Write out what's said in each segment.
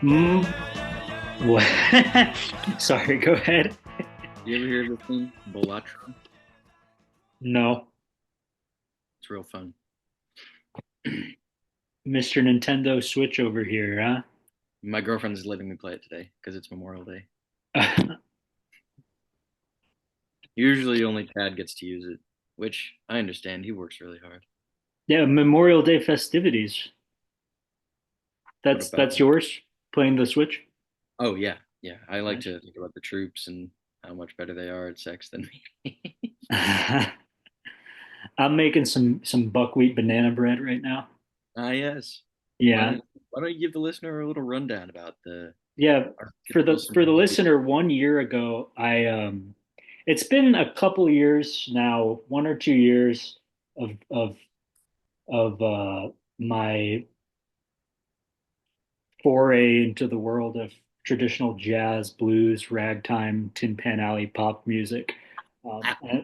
Mm, what? Sorry, go ahead. You ever hear of this thing, Bolatra? No, It's real fun. Mr. Nintendo Switch over here, My girlfriend's letting me play it today because it's Memorial Day. huh? Usually only Tad gets to use it, which I understand. He works really hard. Yeah, Memorial Day festivities. What about That's yours, playing the Switch. Oh yeah, yeah. I like Nice. to think about the troops and how much better they are at sex than me. I'm making some buckwheat banana bread right now. Ah yes. Why Yeah, don't why don't you give the listener a little rundown about the yeah. our For typical the survival? listener, 1 year ago, it's been a couple years now, 1 or 2 years of my foray into the world of traditional jazz, blues, ragtime, Tin Pan Alley pop music.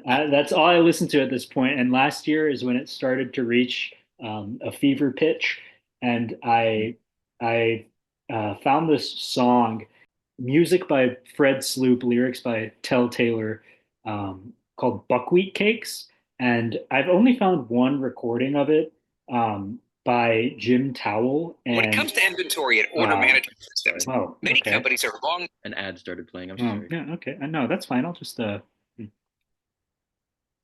That's all I listen to at this point. And last year is when it started to reach a fever pitch, and I found this song, music by Fred Sloop, lyrics by Tell Taylor, called "Buckwheat Cakes," and I've only found one recording of it by Jim Towell, When it and comes to inventory and order uh, management systems, oh, many okay. companies are long. An ad started playing. I'm so Oh, sorry. yeah, okay. No, that's fine. I'll just it's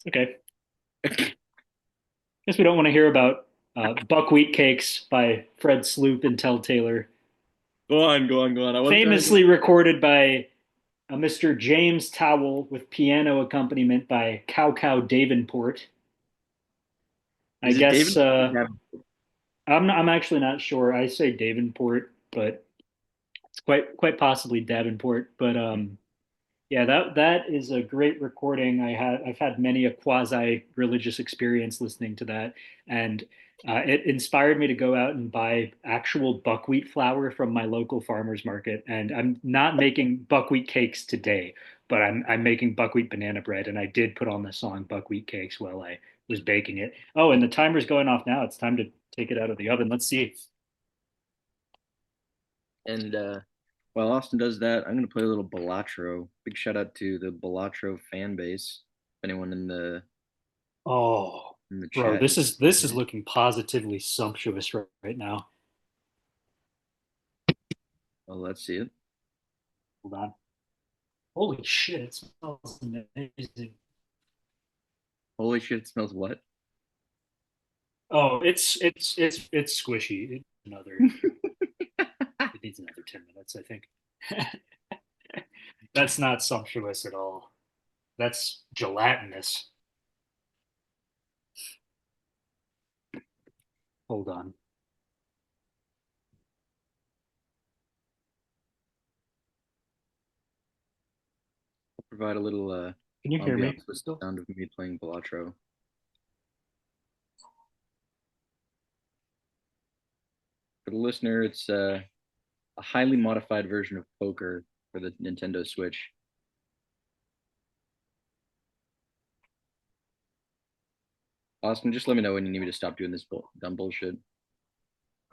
okay. Guess we don't want to hear about buckwheat cakes by Fred Sloop and Tell Taylor, Go on, go on, go on. I wasn't trying to do. famously recorded by Mr. James Towell with piano accompaniment by Cow Cow Davenport. I Is it guess David? I'm actually not sure. I say Davenport, but it's quite possibly Davenport. But yeah, that is a great recording. I've had many a quasi religious experience listening to that, and it inspired me to go out and buy actual buckwheat flour from my local farmers market. And I'm not making buckwheat cakes today, but I'm making buckwheat banana bread, and I did put on the song "Buckwheat Cakes" while I was baking it. Oh, and the timer's going off now. It's time to take it out of the oven. Let's see. And while Austin does that, I'm gonna play a little Balatro. Big shout out to the Balatro fan base. If anyone Oh, in the bro, chat, this is looking positively sumptuous right now. well, let's see it. Hold on. Holy shit, it smells amazing. Holy shit! It smells what? Oh, it's squishy. It needs another 10 minutes, I think. That's not sumptuous at all. That's gelatinous. Hold on. I'll provide a little Can you hear me ambiance with still? the sound of me playing Balatro. For the listener, it's a highly modified version of poker for the Nintendo Switch. Austin, just let me know when you need me to stop doing this dumb bullshit.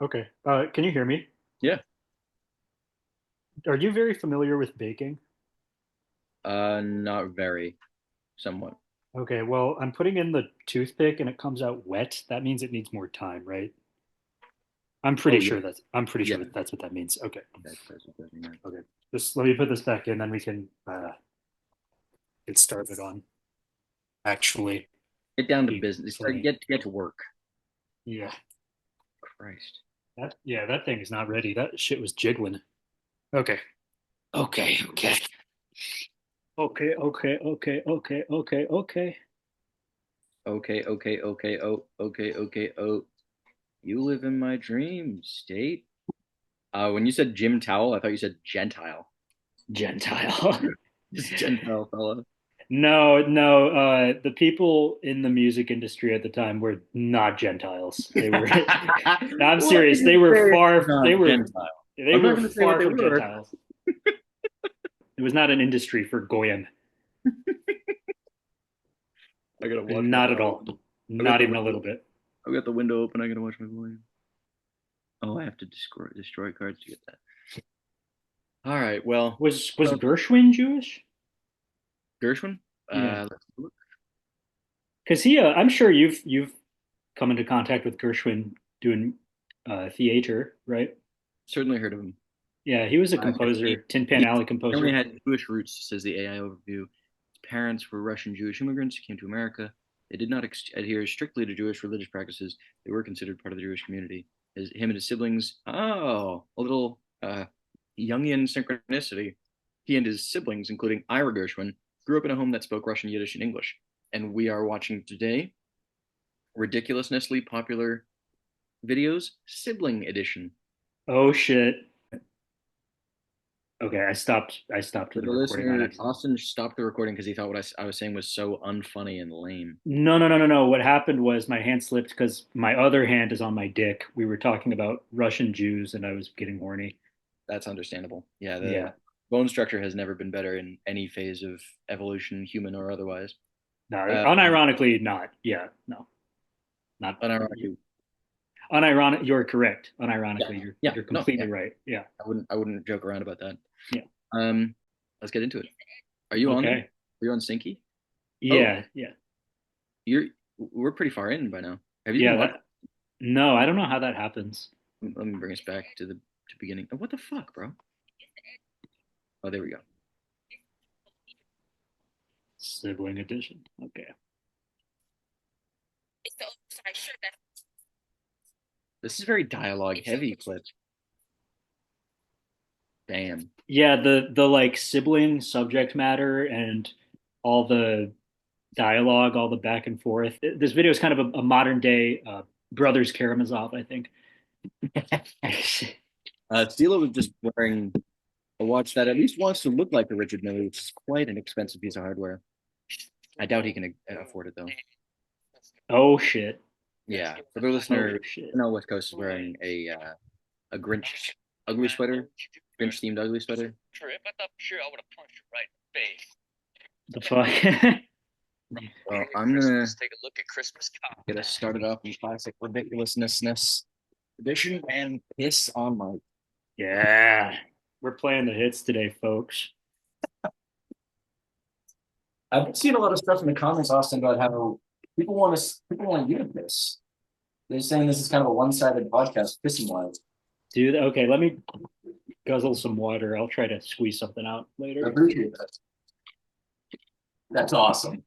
Okay. Can you hear me? Yeah. Are you very familiar with baking? Not very, somewhat. Okay, well, I'm putting in the toothpick and it comes out wet. That means it needs more time, right? Oh yeah, I'm pretty yeah. sure that's what that means. Okay. That's what that means. Okay. Just let me put this back in, then we can get started on actually Get down to being business. playing. Get to work. Yeah. Christ. That thing is not ready. That shit was jiggling. Okay. Okay, okay. Okay, okay, okay, okay, okay, okay. Okay, okay, okay, oh, okay, okay, oh. You live in my dream state. When you said Jim Towel, I thought you said Gentile. Gentile. Just Gentile fella. No. The people in the music industry at the time were not Gentiles. They were. No, I'm What serious. do you say? Not Gentile. They I'm not were going to say what far they from were. Gentiles. It was not an industry for goyim. I gotta watch my Not at all. volume. I got Not the even a window. little bit. I got the window open. I gotta watch my volume. Oh, I have to destroy cards to get that. All right. Well, Was Gershwin Jewish? Gershwin. Yeah, Let's look. because I'm sure you've come into contact with Gershwin doing theater, right? Certainly heard of him. Yeah, he was a He, composer, Tin Pan he Alley only composer. had Jewish roots, says the AI overview. His parents were Russian Jewish immigrants who came to America. They did not adhere strictly to Jewish religious practices. They were considered part of the Jewish community. Him and his siblings, oh, a little Jungian synchronicity. He and his siblings, including Ira Gershwin, grew up in a home that spoke Russian, Yiddish, and English. And we are watching today ridiculousnessly popular videos, sibling edition. Oh shit. Okay, I stopped For the the recording on listener, accident. Austin stopped the recording because he thought I was saying was so unfunny and lame. No, no, no, no, no. What happened was my hand slipped because my other hand is on my dick. We were talking about Russian Jews and I was getting horny. That's understandable. Yeah, the Yeah. bone structure has never been better in any phase of evolution, human or otherwise. No, Uh, unironically not. Yeah, no. Not unironically, unironic. You're correct. yeah, Unironically, yeah, you're no, yeah. completely right. Yeah. I wouldn't joke around about that. Yeah. Um, let's get into it. Are you on there? Okay. Are you on Sinky? Oh, Yeah, yeah. you're we're pretty far in by now. Have you been Yeah, watching? that no, I don't know how that happens. Let me bring us back to the beginning. Oh, what the fuck, bro? Oh, there we go. Sibling edition. Okay. This is very dialogue heavy clip. Damn. Yeah, the like sibling subject matter and all the dialogue, all the back and forth. This video is kind of a modern day Brothers Karamazov, I think. Stila was just wearing a watch that at least wants to look like a Richard Mille, which is quite an expensive piece of hardware. I doubt he can afford it though. Oh shit. Yeah, for the Oh listener, shit. no, West Coast is wearing a Grinch ugly sweater, Grinch themed ugly sweater. The fuck? Well, I'm gonna get us started off in classic ridiculousness edition and piss on my. Yeah. We're playing the hits today, folks. I've been seeing a lot of stuff in the comments, Austin, about how people want you to piss. They're saying this is kind of a one-sided podcast, pissing wise. Dude, okay, let me guzzle some water. I'll try to squeeze something out I later. appreciate that. That's awesome.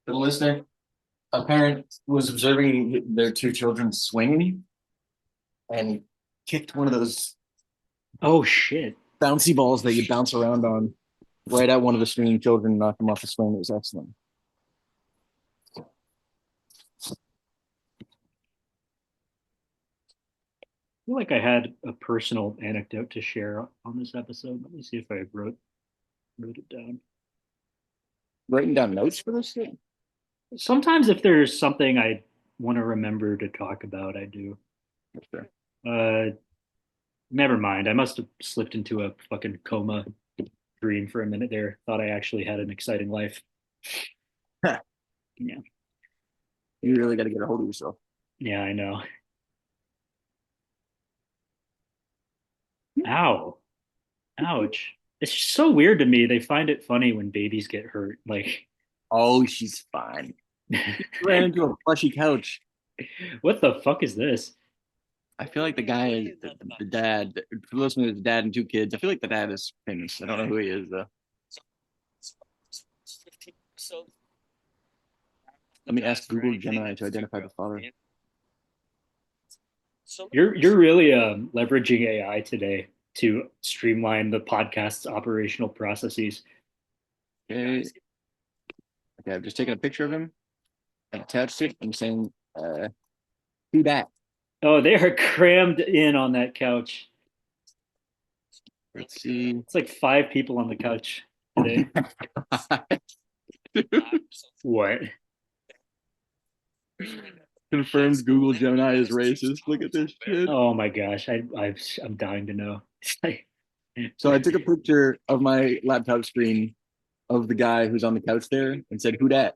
For the listener, a parent was observing their two children swinging and kicked one of those Oh shit. bouncy balls that you bounce around on right at one of the swinging children and knocked them off the swing. It was excellent. I feel like I had a personal anecdote to share on this episode. Let me see if I wrote it down. Writing down notes for this thing? Sometimes if there's something I want to remember to talk about, I do. Sure. Never mind. I must have slipped into a fucking coma dream for a minute there. Thought I actually had an exciting life. Yeah. You really got to get a hold of yourself. Yeah, I know. Ow. Ouch. It's just so weird to me. They find it funny when babies get hurt. Like, Oh, she's fine. She ran into a plushy couch. what the fuck is this? I feel like the guy, the dad, for listening to the dad and two kids, I feel like the dad is famous. I don't know who he is though. Let me ask Google Gemini to identify the father. You're really leveraging AI today to streamline the podcast's operational processes. Okay. Okay, I've just taken a picture of him and attached it. I'm saying, who that? Oh, they are crammed in on that couch. Let's see. It's like five people on the couch today. What? Confirms Google Gemini is racist. Look at this shit. Oh my gosh, I'm dying to know. It's like, So I took a picture of my laptop screen of the guy who's on the couch there and said, "Who dat?"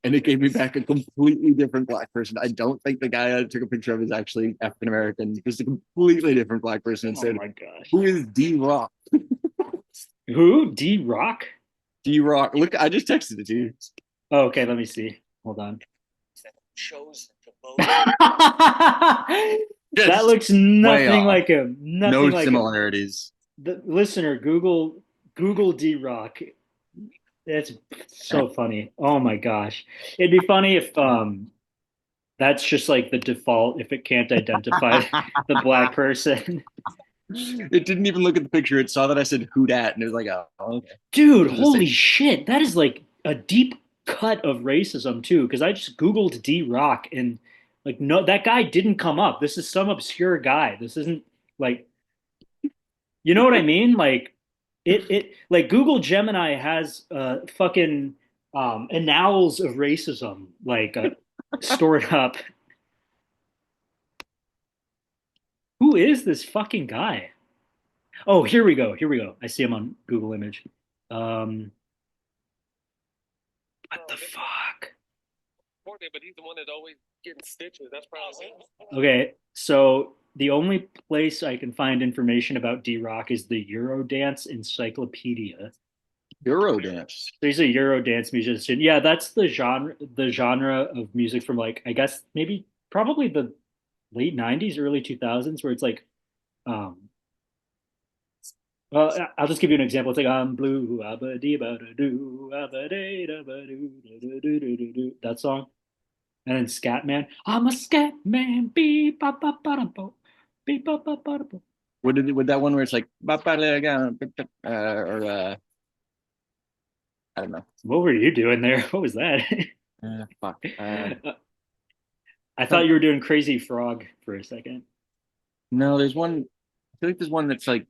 and it gave me back a completely different black person. I don't think the guy I took a picture of is actually African American. Just a completely different black person and Oh said, my gosh. "Who is D Rock?" Who? D Rock? D Rock. Look, I just texted it to you. Oh, okay, let me see. Hold on. That Just looks way nothing off. like him. No Nothing like him. similarities. The listener, Google D Rock. That's so funny. Oh my gosh. It'd be funny if that's just like the default if it can't identify the black person. It didn't even look at the picture. It saw that I said "who dat," and it was like, "Oh, okay." Dude, It was the holy shit. That is like a deep cut of racism too, because I just Googled D Rock and like no that guy didn't come up. This is some obscure guy. This isn't like you know what I mean? Like it like Google Gemini has fucking annals of racism like stored up. Who is this fucking guy? Oh, here we go. Here we go. I see him on Google Image. Um, what the fuck? Okay, so the only place I can find information about D-Rock is the Eurodance Encyclopedia. Eurodance. So he's a Eurodance musician. Yeah, that's the genre of music from like I guess maybe probably the late 90s, early 2000s, where it's like well, I'll just give you an example. It's like I'm blue, abba dee ba da doo, abba dee da ba doo, da doo doo doo doo. That song. And then Scat Man. I'm a Scat Man. Beep ba ba ba da bo. Beep ba ba ba da bo. With that one where it's like or I don't know. What were you doing there? What was that? Fuck. I thought Some you were doing Crazy Frog for a second. no, there's one. I feel like there's one that's like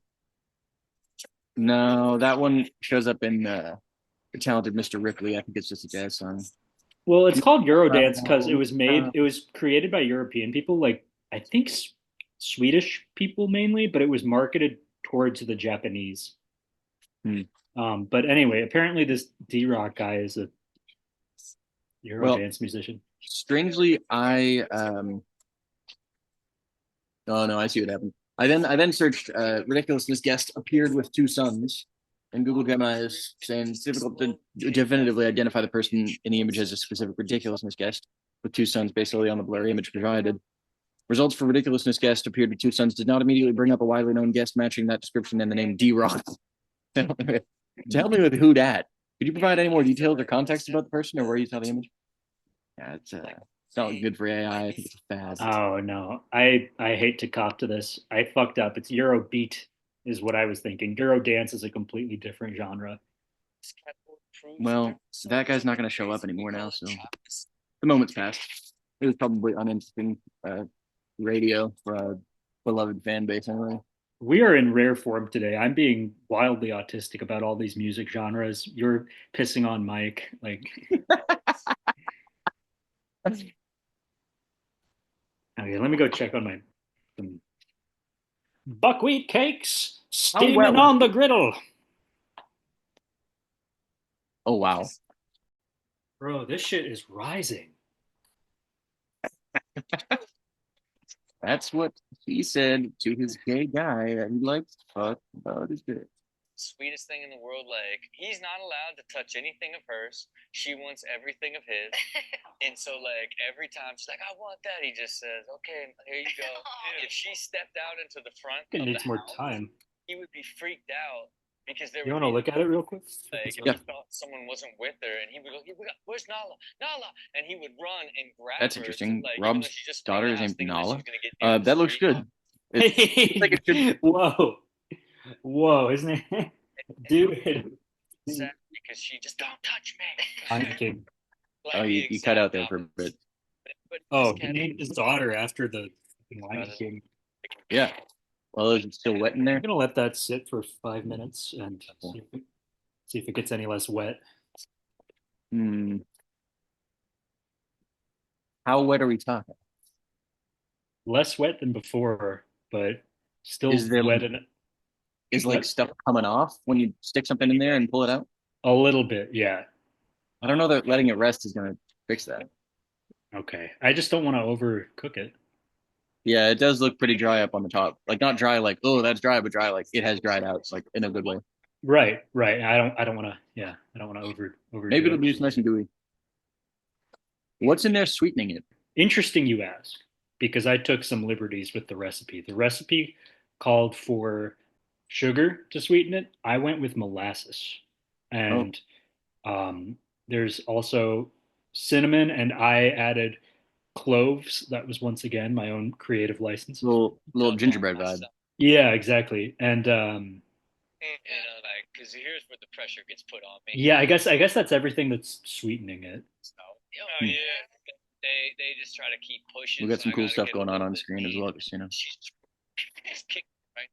no, that one shows up in the talented Mr. Ripley. I think it's just a jazz song. Well, it's called Eurodance because it was created by European people, like I think Swedish people mainly, but it was marketed towards the Japanese. Hmm. But anyway, apparently this D Rock guy is a Well, Eurodance musician. strangely, I oh no, I see what happened. I then searched ridiculousness guest appeared with two sons, and Google Gemini is saying it's difficult to definitively identify the person in the image as a specific ridiculousness guest with two sons based solely on the blurry image provided. Results for ridiculousness guest appeared with two sons did not immediately bring up a widely known guest matching that description and the name D Rock. Tell me with who dat. Could you provide any more details or context about the person or where you saw the image? Yeah, it's not good for AI. I think it's a fad. Oh no, I hate to cop to this. I fucked up. It's Eurobeat is what I was thinking. Eurodance is a completely different genre. Well, that guy's not going to show up anymore now, so the moment's passed. It was probably uninteresting radio for a beloved fan base anyway. We are in rare form today. I'm being wildly autistic about all these music genres. You're pissing on Mike. Like, okay, let me go check on my some buckwheat cakes How steaming well? on the griddle. Oh wow. Bro, this shit is rising. That's what he said to his gay guy that he likes to talk about his dick. It needs more time. You want to look at it real quick? Yeah. That's interesting. Rob's daughter is named Nala. That looks good. It's like it should. Whoa. Whoa, isn't it? Dude. Lion King. Oh, you cut out there for a bit. Oh, he named his daughter after the Lion King. Yeah. Well, is it still wet in I'm there? gonna let that sit for 5 minutes and see if it gets any less wet. Hmm. How wet are we talking? Less wet than before, but still Is there wet in it. is like What? stuff coming off when you stick something in there and pull it out? A little bit, yeah. I don't know that letting it rest is gonna. fix that. Okay. I just don't want to overcook it. Yeah, it does look pretty dry up on the top. Like not dry like, oh, that's dry, but dry like it has dried out, like in a good way. Right, right. I don't want to, yeah, I don't want to Maybe overdo it'll it. be just nice and gooey. What's in there sweetening it? Interesting you ask, because I took some liberties with the recipe. The recipe called for sugar to sweeten it. I went with molasses. Oh, And there's also cinnamon, and I added cloves. That was once again my own creative license. little gingerbread vibe. Yeah, exactly. And like, because here's where the pressure gets put on me. yeah, I guess that's everything that's sweetening it. Oh yeah, they just try to keep pushing. We got So some I cool gotta stuff get a going little on bit screen as lean. well, just you know. She's kicking right.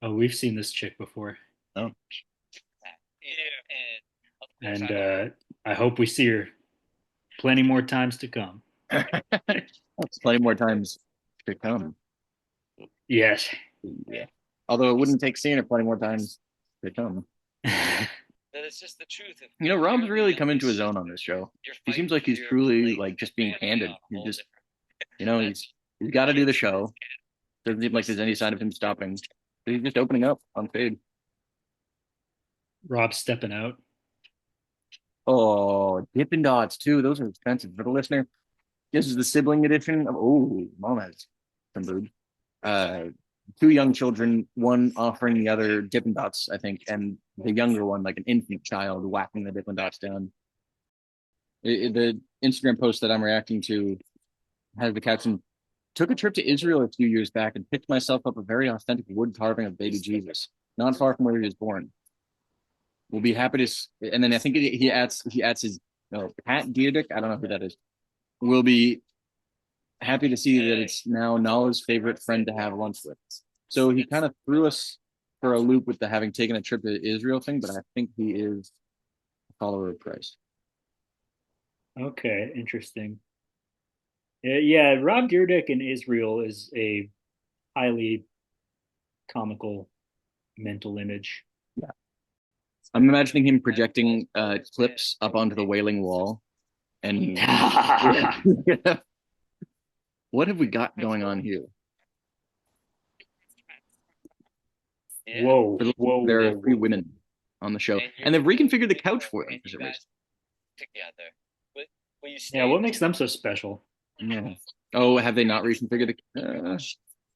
Oh, we've seen this chick before, Oh, Yeah, and of course and I don't. I hope we see her plenty more times to come. that's plenty more times to come. Yes. Yeah. Although it wouldn't take seeing it plenty more times to come. That it's just the truth. You know, Rob's really come into his own on this show. He seems like he's truly like just being candid. He just, you know, he's got to do the show. Doesn't seem like there's any sign of him stopping. So he's just opening up on fade. Rob stepping out. Oh, Dippin' Dots too. Those are expensive for the listener. This is the sibling edition of. Oh, mom has some food. Uh, two young children, one offering the other Dippin' Dots, I think, and the younger one, like an infant child, whacking the Dippin' Dots down. The Instagram post that I'm reacting to has the caption: "Took a trip to Israel a few years back and picked myself up a very authentic wood carving of baby Jesus, not far from where he was born. We'll be happy to." And then I think he adds his no Pat Diedick. I don't know who that is. We'll be happy to see that it's now Nala's favorite friend to have lunch with. So he kind of threw us for a loop with the having taken a trip to Israel thing, but I think he is a follower of Christ. Okay, interesting. Yeah, Rob Dyrdek in Israel is a highly comical mental image. Yeah. I'm imagining him projecting clips up onto the Wailing Wall. And what have we got going on here? Whoa, whoa, There whoa, are three whoa. women on the show, and they've reconfigured the couch for them for some reason. Together. But will you Yeah, stay? what makes them so special? Yeah. Oh, have they not reconfigured the?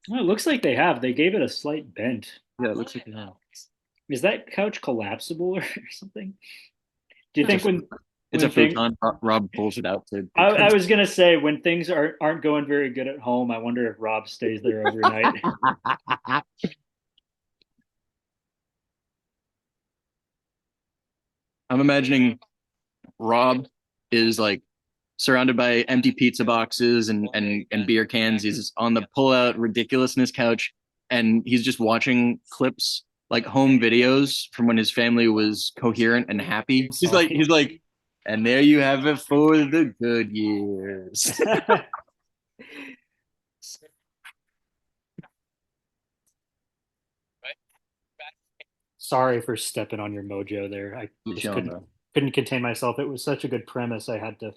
Well, it looks like they have. They gave it a slight bent. Yeah, it looks like they have. Is that couch collapsible or something? Do you It's think a, it's a when thing futon. Rob pulls it out to. I was gonna say when things aren't going very good at home, I wonder if Rob stays there overnight. I'm imagining Rob is like surrounded by empty pizza boxes and beer cans. He's on the pull-out ridiculousness couch, and he's just watching clips like home videos from when his family was coherent and happy. He's like, and there you have it for the good years. Sorry for stepping on your mojo there. I He's just showing couldn't contain myself. It was such a good premise. I had to.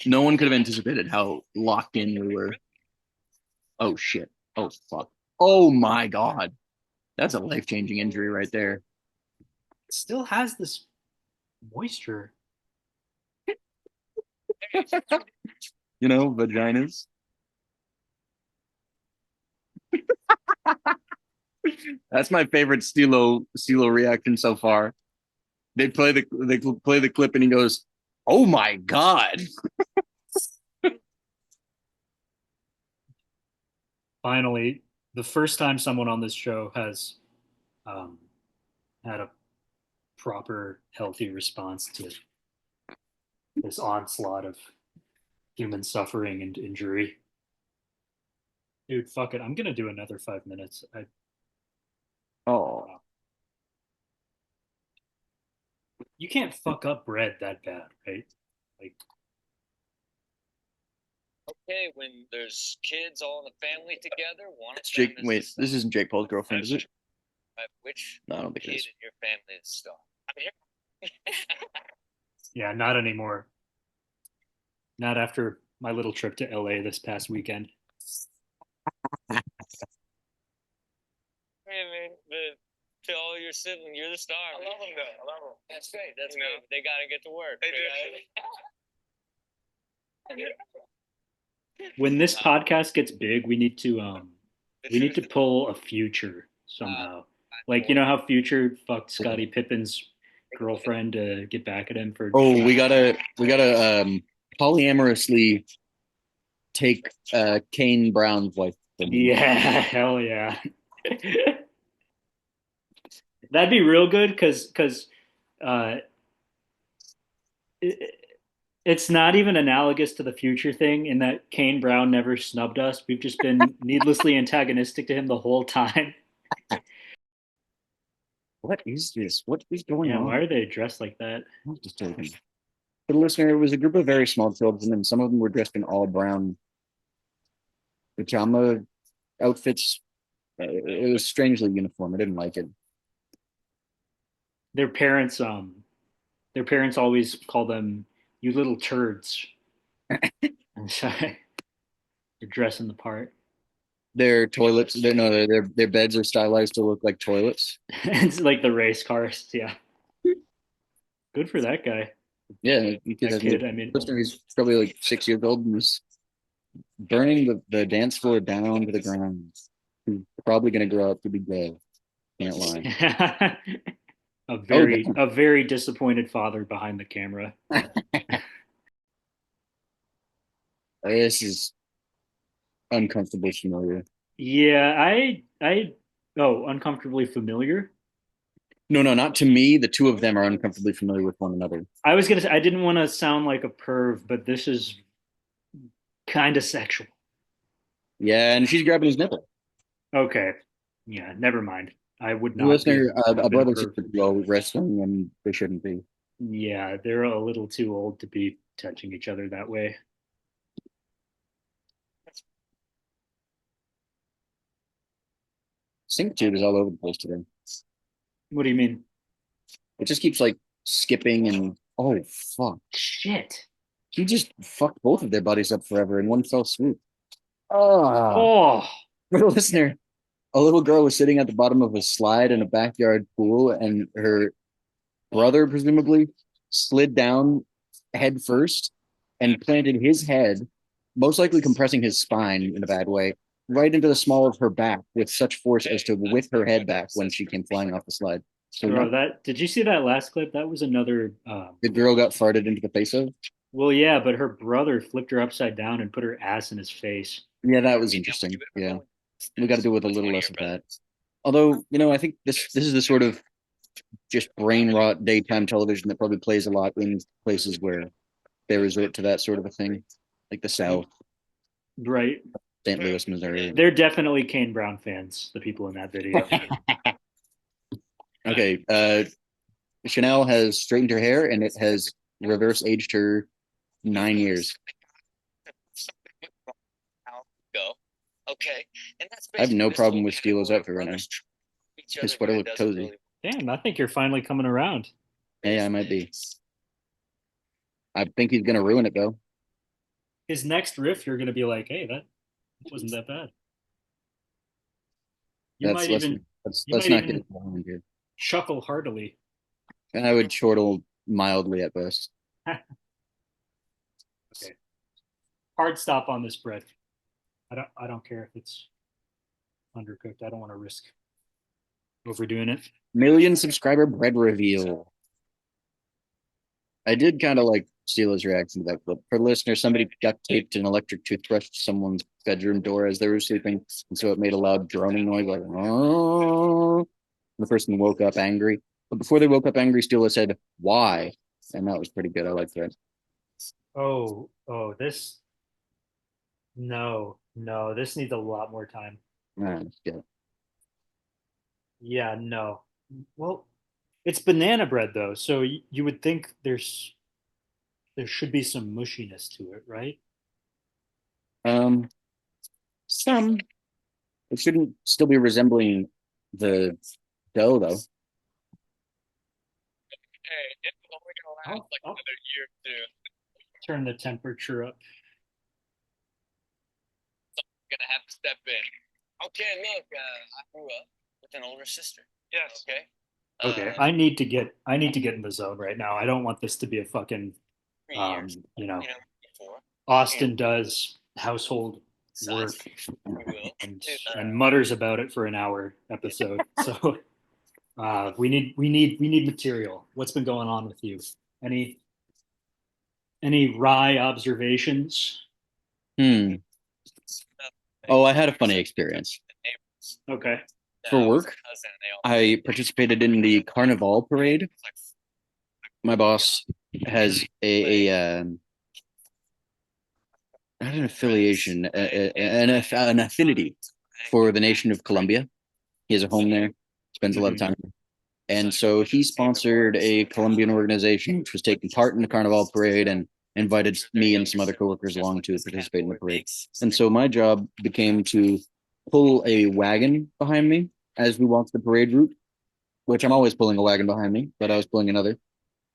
no one could have anticipated how locked in we were. Oh shit. Oh fuck. Oh my god. That's a life-changing injury right there. It still has this moisture. You know, vaginas. That's my favorite Stilo reaction so far. They play the clip and he goes, "Oh my god!" Finally, the first time someone on this show has um, had a proper, healthy response to this onslaught of human suffering and injury. Dude, fuck it. I'm gonna do another 5 minutes. Oh, You can't fuck up bread that bad, right? Like, Okay, when there's kids all in the family together, one of it's them Jake. is Wait, this isn't Jake Paul's girlfriend, is it? Which No, I don't think it kid is. in your family is star? I'm here. yeah, not anymore. Not after my little trip to LA this past weekend. Hey man, but to all your siblings, you're the star. I love them though. I love them. That's great. That's great. They gotta get to work. They do. When this podcast gets big, we need to pull a Future somehow. Like you know how Future fucked Scottie Pippen's girlfriend to get back at him for Oh, we gotta polyamorously take Kane Brown's wife from him. yeah, hell yeah. That'd be real good because uh, it, it's not even analogous to the Future thing in that Kane Brown never snubbed us. We've just been needlessly antagonistic to him the whole time. What is this? What is going Yeah, why on? are they dressed like that? I'm just joking. For the listener, it was a group of very small children, and some of them were dressed in all brown pajama outfits. It was strangely uniform. I didn't like it. Their parents, their parents always call them "you little turds." And so they're dressing the part. Their toilets, their no, their beds are stylized to look like toilets. It's like the race cars. Yeah, good for that guy. Yeah, because That I mean, kid. I mean, listener, he's probably like 6 years old and was burning the dance floor down to the ground. He's probably gonna grow up to be gay. Can't lie. Oh, damn. a very disappointed father behind the camera. This is uncomfortably familiar. Yeah, oh, uncomfortably familiar. No, no, not to me. The two of them are uncomfortably familiar with one another. I was gonna say I didn't want to sound like a perv, but this is kind of sexual. Yeah, and she's grabbing his nipple. Okay, yeah, never mind. I would The not listener, have a been a brother perv. sister go wrestling, and they shouldn't be. Yeah, they're a little too old to be touching each other that way. Sink tube is all over the place today. What do you mean? It just keeps like skipping and oh fuck. Shit. He just fucked both of their bodies up forever in one fell swoop. Ah, Oh, for the listener, a little girl was sitting at the bottom of a slide in a backyard pool, and her brother, presumably, slid down head first and planted his head, most likely compressing his spine in a bad way, right into the small of her back with such force as to whip her head back when she came flying off the slide. So bro, not that did you see that last clip? That was another. the girl got farted into the face of. Well, yeah, but her brother flipped her upside down and put her ass in his face. Yeah, that was interesting. Yeah, we got to do with a little less of that. Although, I think this is the sort of just brain rot daytime television that probably plays a lot in places where they resort to that sort of a thing, like the South, Right. St. Louis, Missouri. They're definitely Kane Brown fans, the people in that video. Okay, Chanel has straightened her hair and it has reverse aged her 9 years. Go. Okay. And that's I have no basically problem this with whole Steela's outfit right now. each His other sweater when it looks doesn't cozy. really Damn, I think you're finally coming around. Yeah, I might be. I think he's gonna ruin it though. His next riff, you're going to be like, hey, that wasn't that bad. You That's might let's even let's you let's might not get even it wrong here. chuckle heartily. And I would chortle mildly at best. Okay. Hard stop on this bread. I don't care if it's undercooked. I don't want to risk overdoing it. Million subscriber bread reveal. I did kind of like Steela's reaction to that clip. For listeners, somebody duct taped an electric toothbrush to someone's bedroom door as they were sleeping, and so it made a loud droning noise like oh. The person woke up angry. But before they woke up angry, Steela said, "Why?" And that was pretty good. I like that. Oh, this no, this needs a lot more time. Yeah. Yeah, no. Well, it's banana bread though, so you would think there should be some mushiness to it, right? Um, some it shouldn't still be resembling the dough though. hey, it's only gonna last Oh, like oh, another year or two. Turn the temperature up. Gonna have to step in. Okay, look, I grew up with an older sister. Yes. Okay. Okay, I need to get in the zone right now. I don't want this to be a fucking 3 years. you know, Before. Austin does household work and mutters about it for an hour episode. So we need material. What's been going on with you? Any any wry observations? Hmm. Oh, I had a funny experience. Okay. For work, I participated in the Carnival parade. My boss has not an affiliation, an affinity for the nation of Colombia. He has a home there, spends a lot of time. And so he sponsored a Colombian organization which was taking part in the Carnival parade and invited me and some other coworkers along to participate in the parade. And so my job became to pull a wagon behind me as we walked the parade route, which I'm always pulling a wagon behind me, but I was pulling another.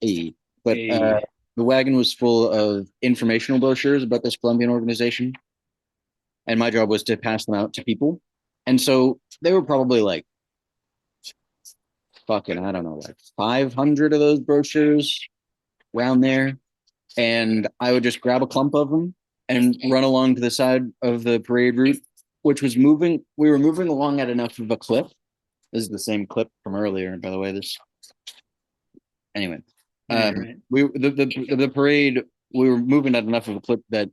But the wagon was full of informational brochures about this Colombian organization, and my job was to pass them out to people. And so they were probably like fucking, I don't know, like 500 of those brochures around there. And I would just grab a clump of them and run along to the side of the parade route, which was moving. We were moving along at enough of a clip. This is the same clip from earlier, by the way. Anyway, right. the parade, we were moving at enough of a clip that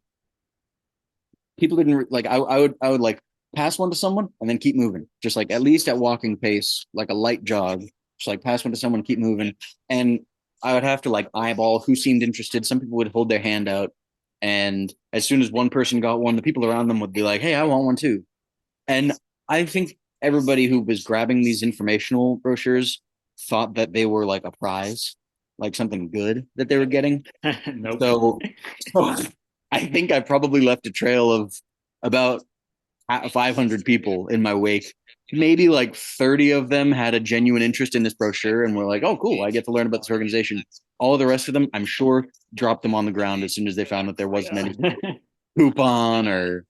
people didn't like. I would like pass one to someone and then keep moving, just like at least at walking pace, like a light jog. Just like pass one to someone, keep moving, and I would have to like eyeball who seemed interested. Some people would hold their hand out, and as soon as one person got one, the people around them would be like, "Hey, I want one too." And I think everybody who was grabbing these informational brochures thought that they were like a prize, like something good that they were getting. Nope. So I think I probably left a trail of about 500 people in my wake. Maybe like 30 of them had a genuine interest in this brochure and were like, oh, cool, I get to learn about this organization. All the rest of them, I'm sure, dropped them on the ground as soon as they found that there wasn't any coupon or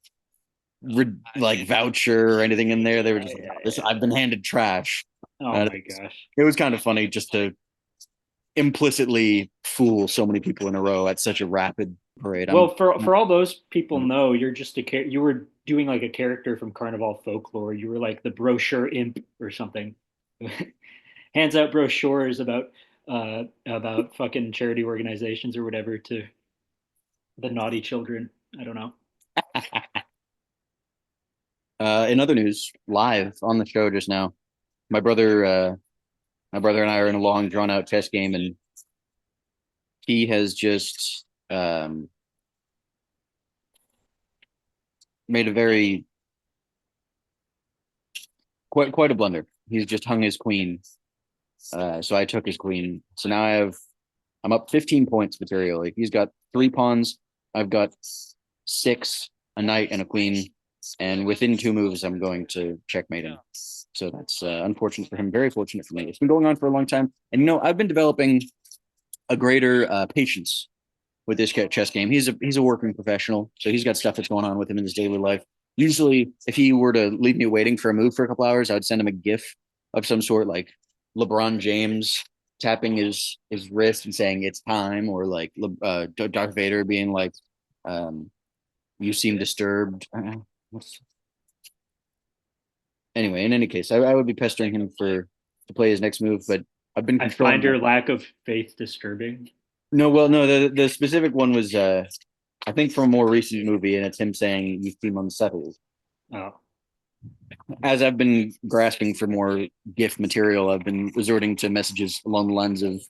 like voucher or anything in there. They were just like, oh, this, I've been handed trash. Oh my gosh. It was kind of funny just to implicitly fool so many people in a row at such a rapid parade. Well, for all those people know, you're just you were doing like a character from Carnival Folklore. You were like the brochure imp or something. Hands out brochures about fucking charity organizations or whatever to the naughty children. I don't know. In other news, live on the show just now, my brother, my brother and I are in a long, drawn out chess game, and he has just made a very quite a blunder. He's just hung his queen. So I took his queen. So now I'm up 15 points materially. He's got 3 pawns. I've got 6, a knight and a queen. And within 2 moves, I'm going to checkmate him. So that's unfortunate for him. Very fortunate for me. It's been going on for a long time. And I've been developing a greater patience with this chess game. He's a working professional, so he's got stuff that's going on with him in his daily life. Usually, if he were to leave me waiting for a move for a couple hours, I would send him a GIF of some sort, like LeBron James tapping his wrist and saying it's time, or like Darth Vader being like, "You seem disturbed." Anyway, in any case, I would be pestering him to play his next move, but I've been I controlling find your lack of faith disturbing. No, well, no, the specific one was I think from a more recent movie, and it's him saying you seem unsettled. Oh. As I've been grasping for more gift material, I've been resorting to messages along the lines of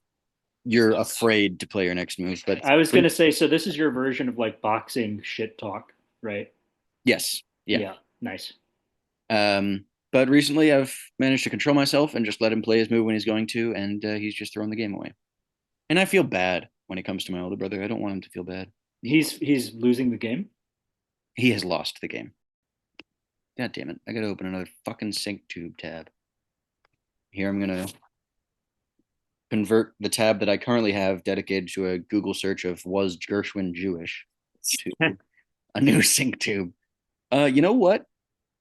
"You're afraid to play your next move." But I was gonna say, so this is your version of like boxing shit talk, right? yes, yeah. Yeah, nice. But recently I've managed to control myself and just let him play his move when he's going to, and he's just thrown the game away. And I feel bad when it comes to my older brother. I don't want him to feel bad. He's losing the game. He has lost the game. God damn it. I gotta open another fucking sync tube tab. Here I'm gonna convert the tab that I currently have dedicated to a Google search of was Gershwin Jewish to a new sync tube. You know what?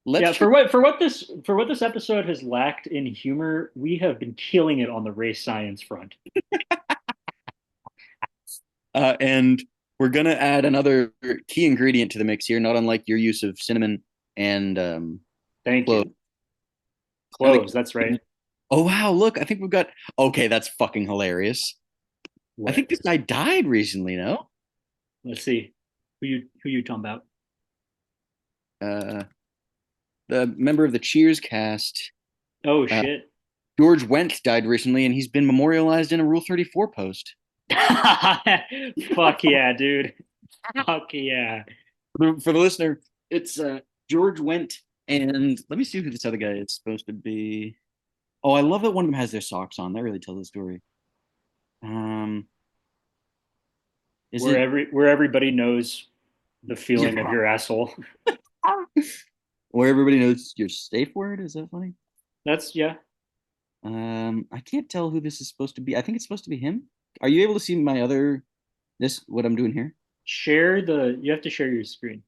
Let's Yeah, just for what this episode has lacked in humor, we have been killing it on the race science front. and we're gonna add another key ingredient to the mix here, not unlike your use of cinnamon and Thank cloves. you. Now the Cloves, that's right. oh wow, look, I think we've got okay, that's fucking hilarious. I What? think this guy died recently, no? Let's see. Who you talking about? Uh the member of the Cheers cast, Oh uh, shit. George Wendt died recently, and he's been memorialized in a Rule 34 post. Fuck yeah, dude. Fuck yeah. For the listener, it's George Wendt, and let me see who this other guy is supposed to be. Oh, I love that one of them has their socks on. That really tells the story. Um, is it? Where everybody knows the feeling of Yeah. your asshole. Where everybody knows your safe word? Is that funny? That's yeah. I can't tell who this is supposed to be. I think it's supposed to be him. Are you able to see my other this what I'm doing here? You have to share your screen.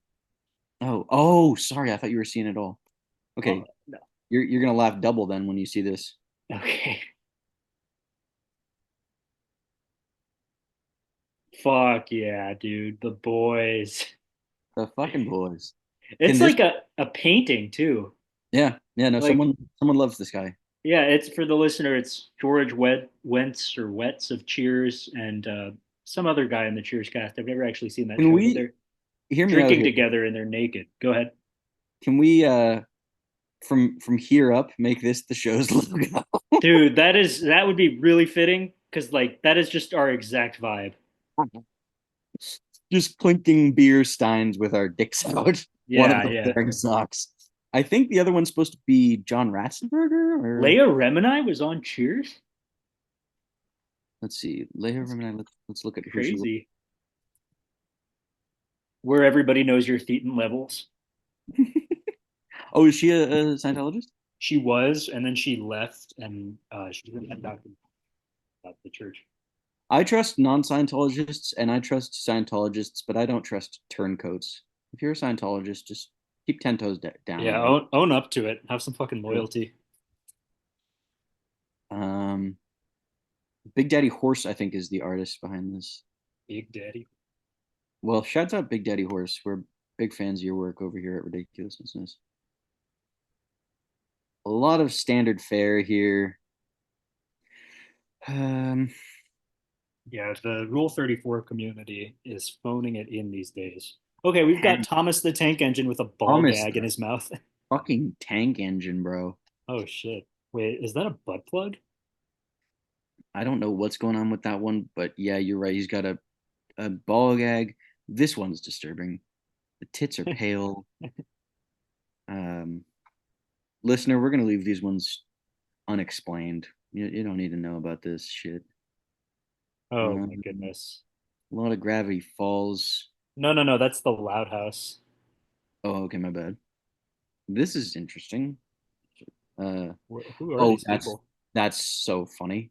Oh, sorry. I thought you were seeing it all. Oh Okay, no. you're gonna laugh double then when you see this. Okay. Fuck yeah, dude. The boys. The fucking boys. Can It's this? like a painting too. Yeah, yeah. No, Like someone loves this guy. yeah, it's for the listener. It's George Wentz or Wetz of Cheers and some other guy in the Cheers cast. I've never actually seen that Can show, but we they're hear me out drinking here? together and they're naked. Go ahead. Can we from here up make this the show's logo? Dude, that would be really fitting because like that is just our exact vibe. Just clinking beer steins with our dicks out. One of Yeah, them yeah. wearing socks. I think the other one's supposed to be John Ratzenberger, or Leia Remini was on Cheers. let's see, Leah That's Remini. Let's look at who she was. crazy. Where everybody knows your thetan levels. Oh, is she a Scientologist? She was, and then she left, and she's been adopted by the church. I trust non-Scientologists and I trust Scientologists, but I don't trust turncoats. If you're a Scientologist, just keep 10 toes down, Yeah, man. own up to it. Have some fucking loyalty. Um, Big Daddy Horse, I think, is the artist behind this. Big Daddy. Well, shouts out Big Daddy Horse. We're big fans of your work over here at Ridiculousnessness. A lot of standard fare here. Um, Yeah, the Rule 34 community is phoning it in these days. Okay, we've got Thomas the Tank Engine with a ball Thomas, gag in the his mouth. fucking tank engine, bro. Oh shit. Wait, is that a butt plug? I don't know what's going on with that one, but yeah, you're right. He's got a ball gag. This one's disturbing. The tits are pale. Um, Listener, we're gonna leave these ones unexplained. You don't need to know about this shit. Oh my Um, goodness. a lot of gravity falls. No, no, no, that's the Loud House. Oh, okay, my bad. This is interesting. Uh, Who are oh, these people? that's so funny.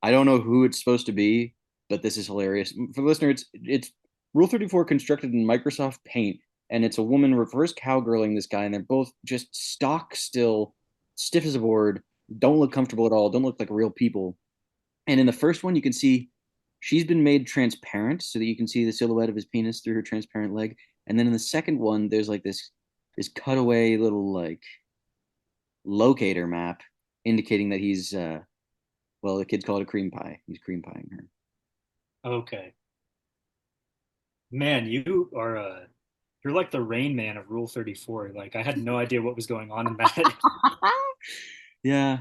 I don't know who it's supposed to be, but this is hilarious. For the listener, it's Rule 34 constructed in Microsoft Paint, and it's a woman reverse cowgirling this guy, and they're both just stock still, stiff as a board, don't look comfortable at all, don't look like real people. And in the first one, you can see she's been made transparent so that you can see the silhouette of his penis through her transparent leg. And then in the second one, there's like this cutaway little like locator map indicating that he's well, the kids call it a cream pie. He's cream pieing her. Okay. Man, you're like the Rain Man of Rule 34. Like I had no idea what was going on in that. Yeah.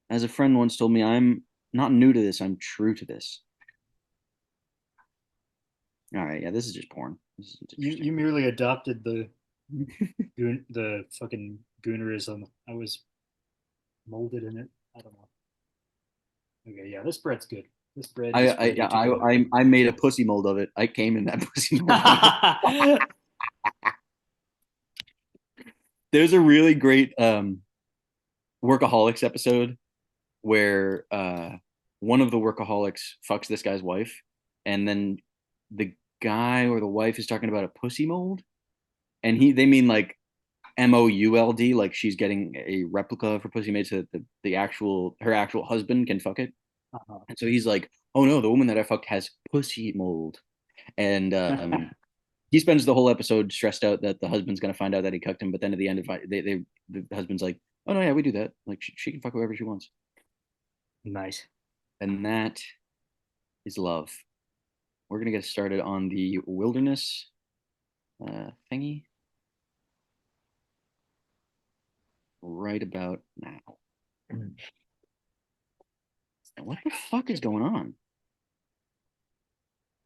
As a friend once told me, I'm not new to this. I'm true to this. All right. Yeah. This is just porn. This is You interesting. merely adopted the fucking goonerism. I was molded in it. I don't know. Okay, yeah, this bread's good. This bread is ready to go. I made a pussy mold of it. I came in that pussy mold. There's a really great workaholics episode where one of the workaholics fucks this guy's wife, and then the guy or the wife is talking about a pussy mold, and they mean like mould, like she's getting a replica of her pussy made so that the actual her actual husband can fuck it. Uh-huh. And so he's like, "Oh no, the woman that I fucked has pussy mold," and he spends the whole episode stressed out that the husband's gonna find out that he cucked him. But then at the end, of the husband's like, "Oh no, yeah, we do that. Like she can fuck whoever she wants," Nice. and that is love. We're gonna get started on the wilderness thingy right about now. And what the fuck is going on?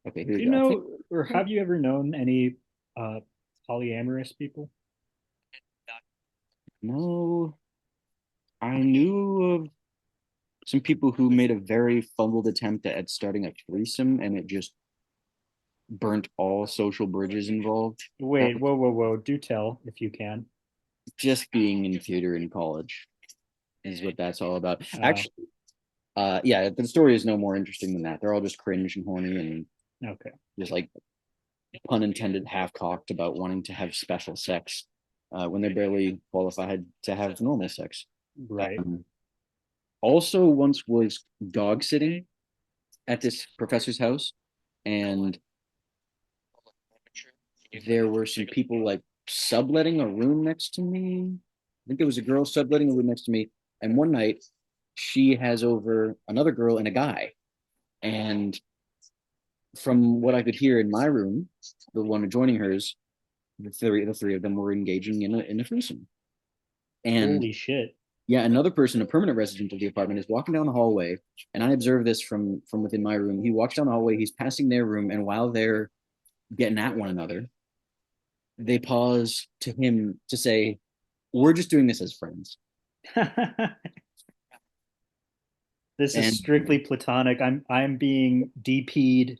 Okay, here Do we you go. know, or have you ever known any uh, polyamorous people? No, I knew of some people who made a very fumbled attempt at starting a threesome, and it just burnt all social bridges involved. That Wait, was whoa, whoa, whoa. Do tell if you can. just being in theater in college is what that's all about. Uh, Actually, yeah, the story is no more interesting than that. They're all just cringe and horny and okay. just like pun intended half cocked about wanting to have special sex when they're barely qualified to have normal sex. Right. Um, also, once was dog sitting at this professor's house, and there were some people like subletting a room next to me. I think there was a girl subletting a room next to me. And one night, she has over another girl and a guy. And from what I could hear in my room, the one adjoining hers, the three of them were engaging in a threesome. And Holy shit. yeah, another person, a permanent resident of the apartment, is walking down the hallway, and I observed this from within my room. He walks down the hallway, he's passing their room, and while they're getting at one another, they pause to him to say, "We're just doing this as friends." This is And strictly platonic. I'm being DP'd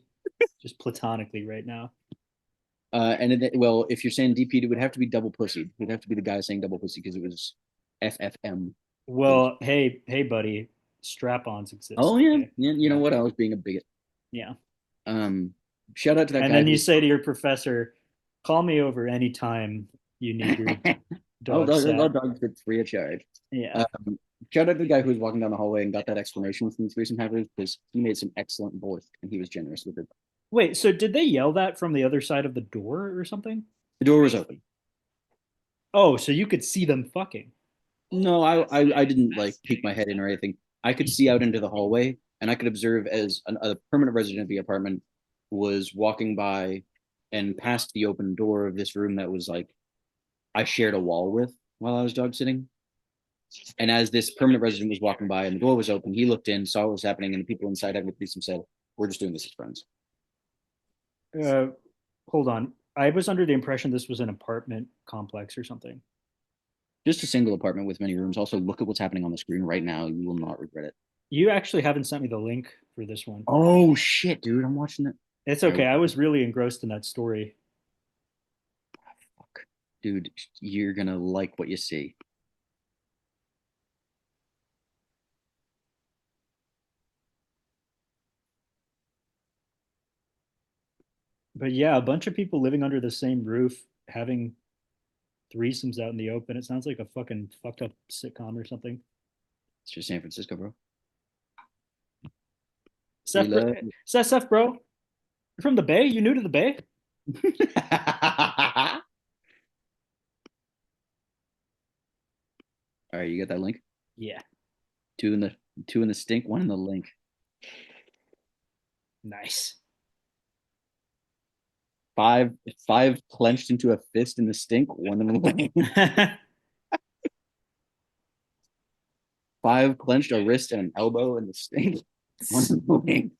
just platonically right now. well, if you're saying DP, it would have to be double pussy. It would have to be the guy saying double pussy because it was FFM. Well, hey, hey, buddy, strap-ons Oh exist. yeah, Okay. yeah. You know Yeah. what? I was being a bigot. Yeah. Um, Shout out to that And guy then you who. say to your professor, call me over anytime you need your Oh, dog dog, sat. dog, good free of charge. Yeah. Um, Shout out to the guy who was walking down the hallway and got that explanation from the threesome havers because he made some excellent voice and he was generous with it. Wait, so did they yell that from the other side of the door or something? The door was open. Oh, so you could see them fucking. No, I didn't like peek my head in or anything. I could see out into the hallway and I could observe as a permanent resident of the apartment was walking by and past the open door of this room that was like I shared a wall with while I was dog sitting. And as this permanent resident was walking by and the door was open, he looked in, saw what was happening, and the people inside having a threesome said, "We're just doing this as friends." Uh, hold on. I was under the impression this was an apartment complex or something. Just a single apartment with many rooms. Also, look at what's happening on the screen right now. You will not regret it. You actually haven't sent me the link for this one. Oh shit, dude! I'm watching it. It's All right, okay. I was really engrossed in that story. fuck, dude, you're gonna like what you see. But yeah, a bunch of people living under the same roof having threesomes out in the open. It sounds like a fucking fucked up sitcom or something. It's just San Francisco, bro. We Seth, love. Seth, bro, you're from the Bay. You new to the Bay? All right, you got that link? Yeah, Two in the two in the stink, one in the link. nice. Five clenched into a fist in the stink, one in the link. Five clenched a wrist and an elbow in the stink, one in the link.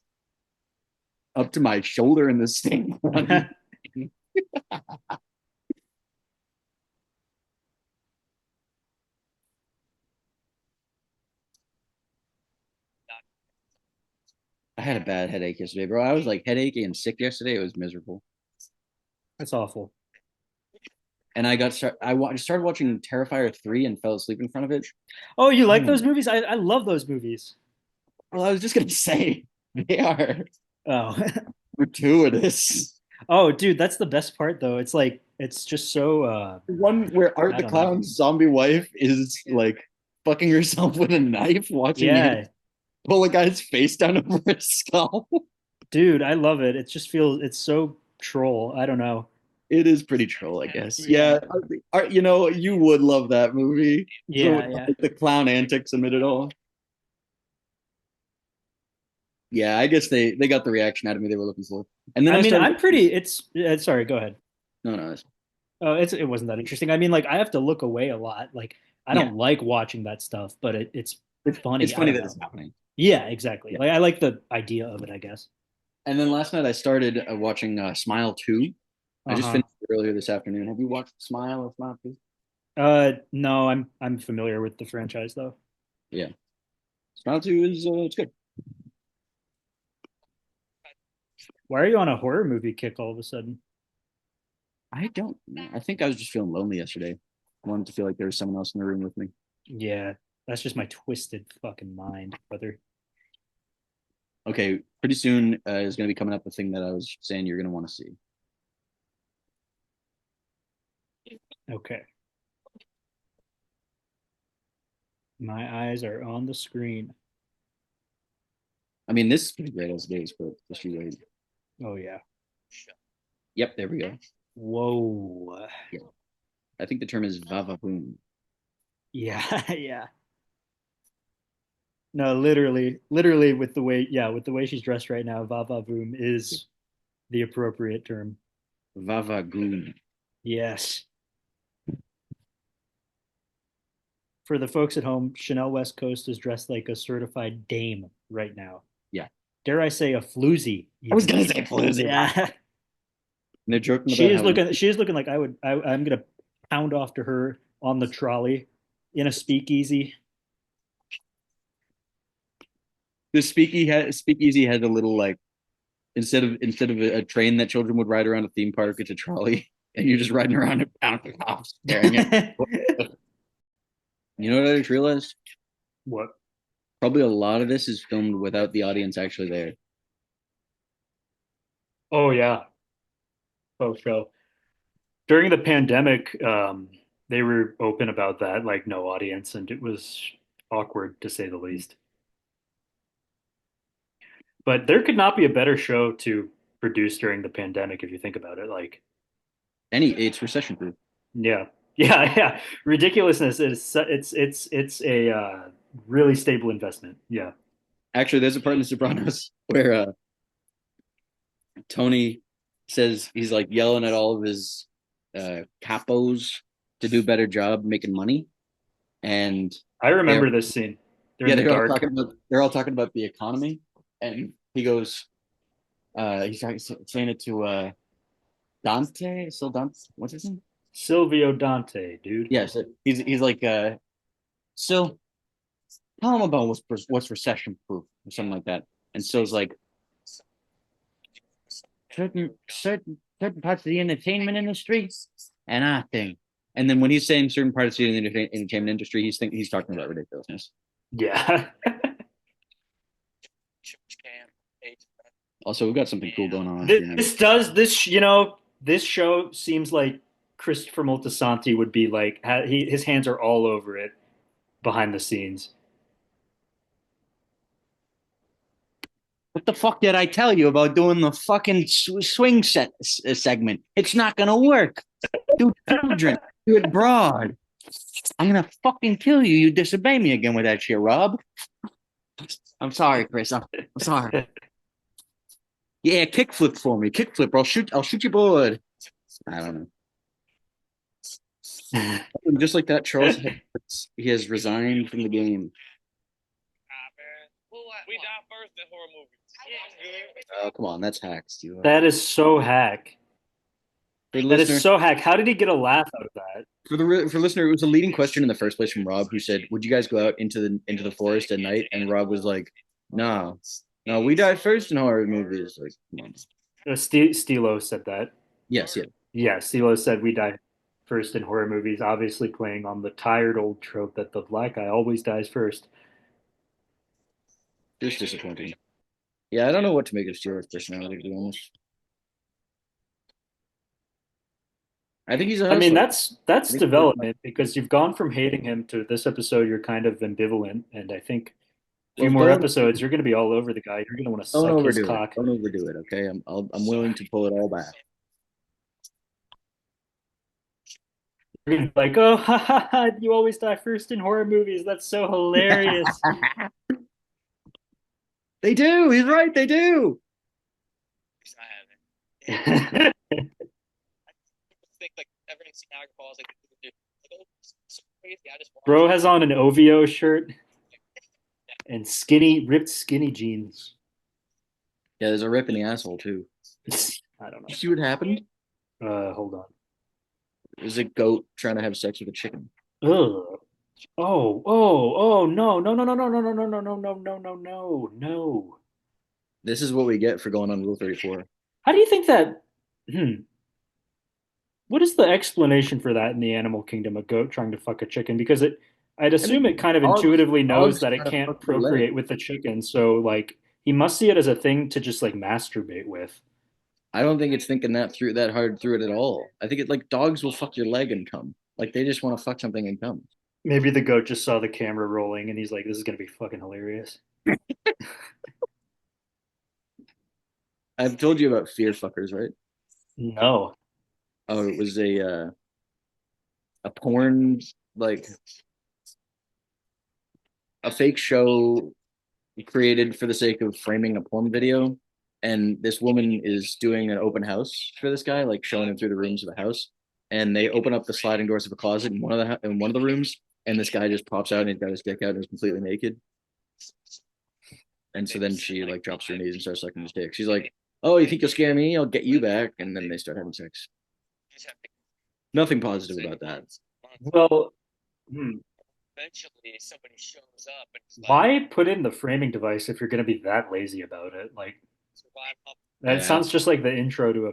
Up to my shoulder in the stink, one in the I had a bad headache yesterday, bro. I was like headachy and sick yesterday. It was miserable. That's awful. and I started watching Terrifier 3 and fell asleep in front of it. Oh, you like those Hmm. movies? I love those movies. Well, I was just gonna say they are Oh. gratuitous. Oh, dude, that's the best part though. It's like it's just so One where Art I the don't know. Clown's zombie wife is like fucking herself with a knife, watching him Yeah, pull a guy's face down over his skull. dude, I love it. It just feels it's so troll. I don't know. It is pretty troll, I guess. Yeah. Yeah, you would love that movie. Yeah, yeah. The clown antics amid it all. Yeah, I guess they got the reaction out of me they were looking for. And then I I mean, started. I'm pretty it's sorry, go ahead. No, no, Oh, it wasn't that interesting. I mean, like I have to look away a lot. Like I yeah, don't like watching that stuff, but it's it's funny. I funny don't that it's know. happening. Yeah, exactly. Yeah. Like I like the idea of it, I guess. And then last night I started watching Smile 2. I just Uh-huh. finished it earlier this afternoon. Have you watched Smile or Smile 2? No, I'm familiar with the franchise though. Yeah, Smile 2 is it's good. Why are you on a horror movie kick all of a sudden? I don't know. I think I was just feeling lonely yesterday. I wanted to feel like there was someone else in the room with me. Yeah, that's just my twisted fucking mind, brother. Okay, pretty soon is going to be coming up the thing that I was saying you're going to want to see. Okay. My eyes are on the screen. I mean, this is pretty great as it is, but just you wait. Oh yeah. Yep, there we go. Whoa. Yeah. I think the term is vavavoom. Yeah, yeah. No, literally with the way, yeah, with the way she's dressed right now, Vava Voom is the appropriate term. Vavagoon. Yes. For the folks at home, Chanel West Coast is dressed like a certified dame right now. Yeah. Dare I say a floozy, I was even. going to say floozy. Yeah. And they're joking She about is how looking like I'm gonna pound off to her on the trolley in a speakeasy. the speakeasy had a little like instead of a train that children would ride around a theme park, it's a trolley, and you're just riding around it, bouncing off, staring at. You know what I just realized? What? Probably a lot of this is filmed without the audience actually there. Oh yeah. Oh show. During the pandemic, they were open about that, like no audience, and it was awkward to say the least. But there could not be a better show to produce during the pandemic if you think about it. Like, It's recession proof. yeah, yeah, yeah. Ridiculousness is it's a really stable investment. Yeah. Actually, there's a part in The Sopranos where Tony says he's like yelling at all of his capos to do a better job making money, and I they're remember this scene. They're in yeah the dark. they're all talking about the economy, and he goes saying it to Dante, still Dante, what's his name? Silvio Dante, dude. Yes, he's like still tell him about what's recession proof or something like that. And Sill's like certain parts of the entertainment industry and I think. And then when he's saying certain parts of the entertainment industry, he's talking about ridiculousness. Yeah. Also, we've got something cool going on. This show seems like Christopher Moltisanti would be like his hands are all over it behind the scenes. What the fuck did I tell you about doing the fucking swing segment? It's not gonna work. Do children. Do it broad. I'm gonna fucking kill you. You disobey me again with that shit, Rob. I'm sorry, Chris. I'm sorry. Yeah, kickflip for me. Kickflip. I'll shoot your board. I don't know. Just like that, he has resigned from the game. We die first in horror movies. Oh, come on, that's hacks, That is so hack. For the That is listener, so hack. How did he get a laugh out of that? for listener, it was a leading question in the first place from Rob, who said, "Would you guys go out into the forest at night?" And Rob was like, "No, no, we die first in horror movies." Like, come on. Stilo said that. Yes, yeah. Yeah, Stilo said we die first in horror movies, obviously playing on the tired old trope that the black guy always dies first. Just disappointing. Yeah, I don't know what to make of Stewart's personality, to be honest. I think he's a I mean, hustler. I that's think he's development because you've gone from hating him to this episode you're kind of ambivalent, and I think a few well, more episodes you're going to be all over the guy. You're going to want to don't suck his overdo it. cock. Don't overdo it, okay? I'm willing to pull it all back. You're going to be like, oh, ha, ha, ha, you always die first in horror movies. That's so hilarious. They do. He's right. They do. He's not having it. I think like everything seen Niagara Falls, like, oh, so crazy. I just Bro watched has on an OVO shirt and ripped skinny jeans. Yeah, there's a rip in the asshole too. I don't You see what happened? know. Hold on. There's a goat trying to have sex with a chicken. Ugh. Oh, no, no, no, no, no, no, no, no, no, no, no, no, no, no, no. This is what we get for going on Rule 34. How do you think that? Hmm. What is the explanation for that in the animal kingdom? A goat trying to fuck a chicken? Because I'd I assume mean, it kind of dogs, intuitively knows dogs that it try to can't fuck your leg. procreate with the chicken. So, like, he must see it as a thing to just like masturbate with. I don't think it's thinking that hard through it at all. I think it like dogs will fuck your leg and come. Like they just want to fuck something and come. Maybe the goat just saw the camera rolling and he's like, "This is gonna be fucking hilarious." I've told you about fear fuckers, right? No. Oh, it was a porn like a fake show created for the sake of framing a porn video. And this woman is doing an open house for this guy, like showing him through the rooms of the house. And they open up the sliding doors of a closet in one of the rooms, and this guy just pops out and he's got his dick out and he's completely naked. And so then she like drops to her knees and starts sucking his dick. She's like, "Oh, you think you'll scare me? I'll get you back." And then they start having sex. Nothing positive about that. Well, hmm. eventually somebody shows up and it's like Why put in the framing device if you're gonna be that lazy about it? Like, survive up. that Yeah, sounds just like the intro to a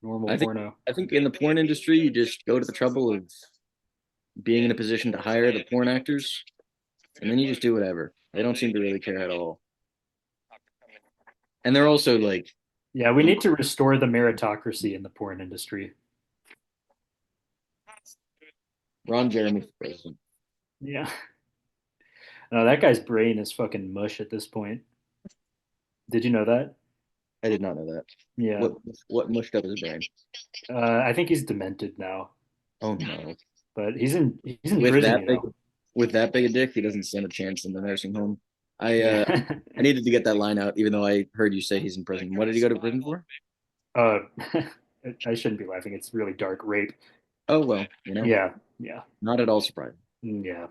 normal I think porno. I think in the porn industry, you just go to the trouble of being in a position to hire the porn actors, and then you just do whatever. They don't seem to really care at all. And they're also like, Yeah, we need to restore the meritocracy in the porn industry. Ron Jeremy for president. Yeah. No, that guy's brain is fucking mush at this point. Did you know that? I did not know that. Yeah. What mushed up his brain? I think he's demented now, Oh no! but he's in With prison, that you big know. with that big a dick, he doesn't stand a chance in the nursing home. Yeah. I needed to get that line out, even though I heard you say he's in prison. What did he go to prison for? uh, I shouldn't be laughing. It's really dark rape. Oh well, Yeah, yeah, not at all surprising. yeah.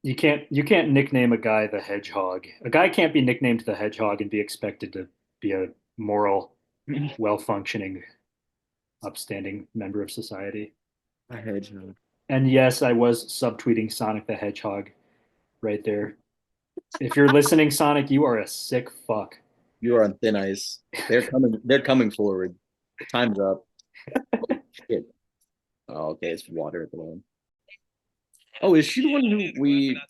You can't nickname a guy the hedgehog. A guy can't be nicknamed the hedgehog and be expected to be a moral, well-functioning, upstanding member of society. A hedgehog. And yes, I was subtweeting Sonic the Hedgehog right there. If you're listening, Sonic, you are a sick fuck. You are on thin ice. They're coming. They're coming forward. Time's up. Shit. Oh, okay. It's water at the moment. Oh, is she the one who we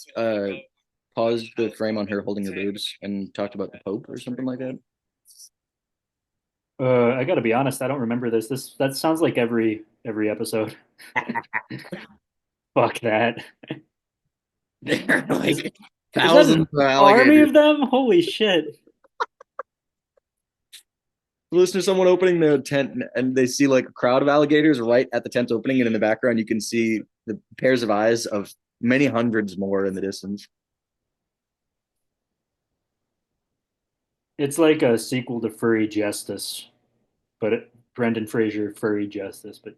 paused the frame on her holding her boobs and talked about the Pope or something like that? I gotta be honest, I don't remember this. That sounds like every episode. Fuck that. There are Is like is that an thousands of army alligators. of them? Holy shit. Listen to someone opening the tent and they see like a crowd of alligators right at the tent opening, and in the background you can see the pairs of eyes of many hundreds more in the distance. It's like a sequel to Furry Justice, but Brendan Fraser Furry Justice, but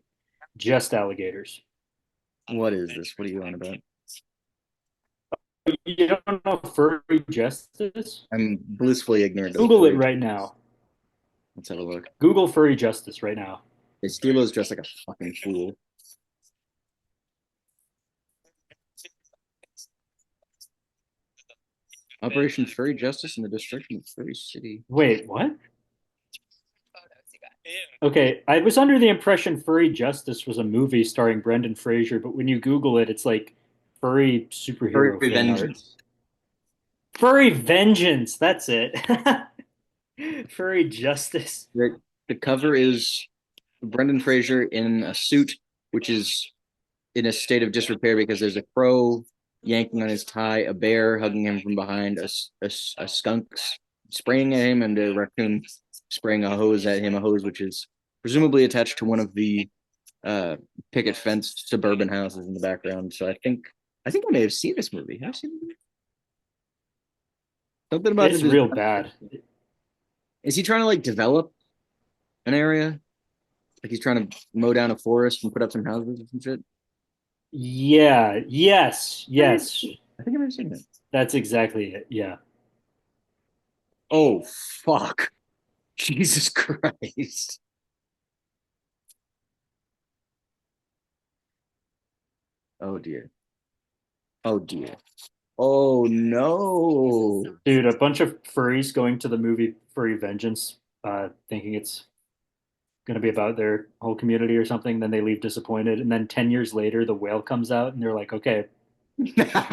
just alligators. What is this? What are you on about? You don't know Furry Justice? I'm blissfully ignorant of Google it furry. right now. Let's have a look. Google Furry Justice right now. Steelo's dressed like a fucking fool. Operation Furry Justice in the destruction of Furry City. Wait, what? Yeah. Okay, I was under the impression Furry Justice was a movie starring Brendan Fraser, but when you Google it, it's like furry Furry superhero fan art. Vengeance. Furry Vengeance, that's it. Furry Justice. The cover is Brendan Fraser in a suit, which is in a state of disrepair because there's a crow yanking on his tie, a bear hugging him from behind, a skunk spraying at him, and a raccoon spraying a hose at him, a hose which is presumably attached to one of the uh, picket fence suburban houses in the background. So I think I may have seen this movie. Have I seen the movie? Something about the It's real design. bad. Is he trying to like develop an area? Like he's trying to mow down a forest and put up some houses or some shit? Yeah, yes, I think yes. I think I may have seen that. That's exactly it. Yeah. Oh fuck. Jesus Christ. Oh dear. Oh dear. Oh no. Dude, a bunch of furries going to the movie Furry Vengeance, thinking it's going to be about their whole community or something. Then they leave disappointed. And then 10 years later, the whale comes out and they're like, okay,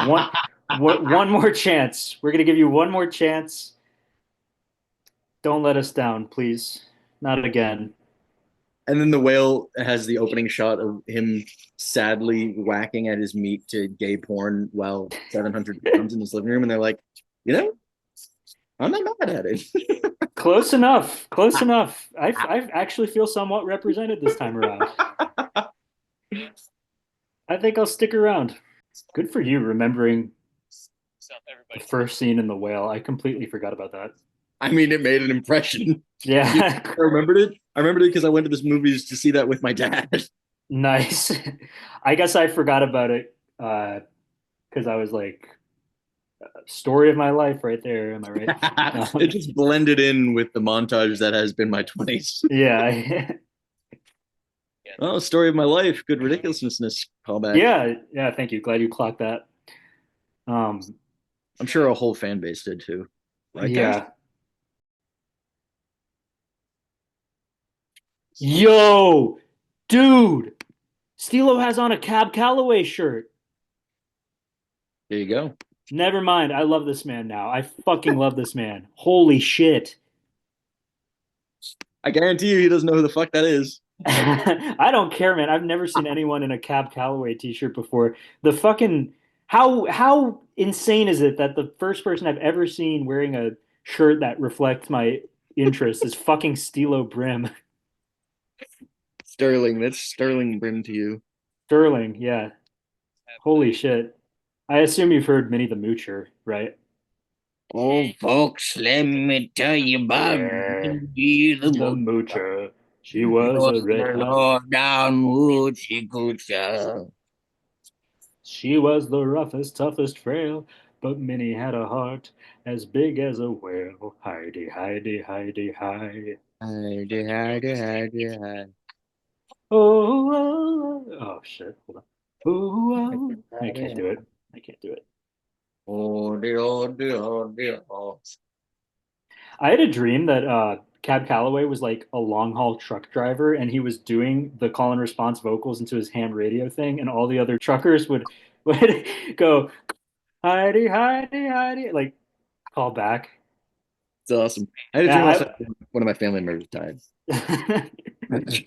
one, one more chance. We're going to give you one more chance. Don't let us down, please. Not again. And then the whale has the opening shot of him sadly whacking at his meat to gay porn while 700 pounds in his living room. And they're like, you know, I'm not mad at it. Close enough. Close enough. I actually feel somewhat represented this time around. I think I'll stick around. Good for you remembering Stuff the everybody. first scene in the whale. I completely forgot about that. I mean, it made an impression. You Yeah, I remembered it. I remembered it because I went to this movies to see that with my dad. nice. I guess I forgot about it because I was like, story of my life right there. Am I right? It just blended in with the montage that has been my 20s. Yeah. Yeah. Oh, story of my life. Good ridiculousness callback. Yeah. Yeah. Thank you. Glad you clocked that. Um, I'm sure a whole fan base did too. Right, guys? yeah. Yo, dude, Stilo has on a Cab Calloway shirt. There you go. Never mind. I love this man now. I fucking love this man. Holy shit. I guarantee you he doesn't know who the fuck that is. I don't care, man. I've never seen anyone in a Cab Calloway t-shirt before. The fucking how insane is it that the first person I've ever seen wearing a shirt that reflects my interest is fucking Stilo Brim. Sterling. That's Sterling brim to you. Sterling, yeah. Holy shit. I assume you've heard Minnie the Moocher, right? Oh, folks, let me tell you about Yeah. Mindy the The Moocher. Moocher. She She was was a the redhead. low down hoochie coocher. She was the roughest, toughest frail, but Minnie had a heart as big as a whale. Heidi, Heidi, Heidi, Heidi. Hidey, hidey, hidey, hidey. Oh, oh, oh, oh, shit. Hold on. Oh, oh. I can't do it. I can't do it. Oh, dear, oh, dear, oh, dear, oh. I had a dream that Cab Calloway was like a long haul truck driver and he was doing the call and response vocals into his ham radio thing, and all the other truckers would go, Heidi, Heidi, Heidi, like call back. It's awesome. I had a dream last Yeah, night. One of my family members died. I